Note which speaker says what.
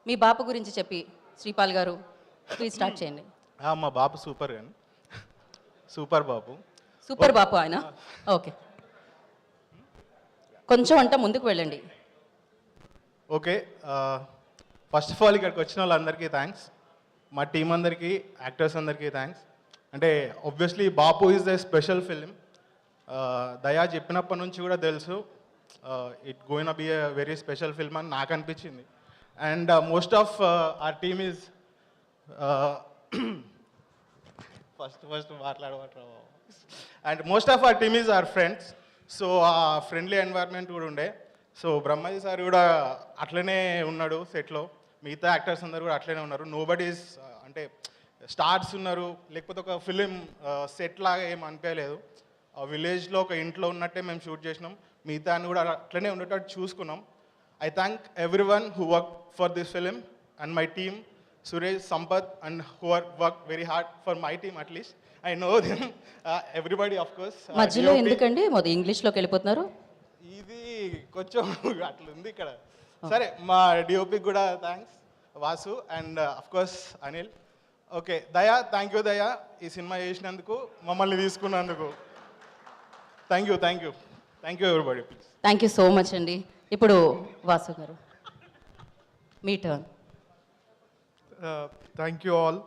Speaker 1: మీ బాపు గురించి చెప్పి శ్రీపాల్ గారు ప్లీజ్ స్టార్ట్ చేయండి.
Speaker 2: మా బాపు సూపర్ కానీ సూపర్ బాపు.
Speaker 1: సూపర్ బాపు ఆయన. ఓకే, కొంచెం అంట ముందుకు వెళ్ళండి.
Speaker 2: ఓకే, ఫస్ట్ ఆఫ్ ఆల్ ఇక్కడికి వచ్చిన వాళ్ళందరికీ థ్యాంక్స్. మా టీం అందరికీ, యాక్టర్స్ అందరికీ థ్యాంక్స్. అంటే obviously Bapu is the special film. దయా చెప్పినప్పటి నుంచి కూడా తెలుసు it going be a very special film అని నాకు అనిపించింది. And most of our team is first మాట్లాడమంటారు. And most of our team is our friends. So ఆ ఫ్రెండ్లీ ఎన్వైర్న్మెంట్ కూడా ఉండే. సో బ్రహ్మాజీ సార్ కూడా అట్లనే ఉన్నాడు సెట్లో, మిగతా యాక్టర్స్ అందరు కూడా అట్లనే ఉన్నారు. నో బడీస్ అంటే స్టార్స్ ఉన్నారు, లేకపోతే ఒక ఫిలిం సెట్ లాగా ఏం అనిపించలేదు. విలేజ్లో ఒక ఇంట్లో ఉన్నట్టే మేము షూట్ చేసినాం. మిగతా అని కూడా అట్లనే ఉండేటట్టు చూసుకున్నాం. I thank everyone who work for this film and my team, Suresh, Sampath, and who are work very hard for my team at least. I know them everybody of course.
Speaker 1: మధ్యలో ఎందుకండి మొదటి ఇంగ్లీష్లోకి వెళ్ళిపోతున్నారు?
Speaker 2: ఇది కొంచెం అట్లుంది ఇక్కడ. సరే, మా డిఓపికి కూడా thanks, Vasu, and of course Anil. Okay, దయా, థ్యాంక్ యూ దయా, ఈ సినిమా చేసినందుకు, మమ్మల్ని తీసుకున్నందుకు. Thank you everybody. Please.
Speaker 1: Thank you so much అండి. ఇప్పుడు వాసు గారు మీ టర్న్.
Speaker 3: Thank you all.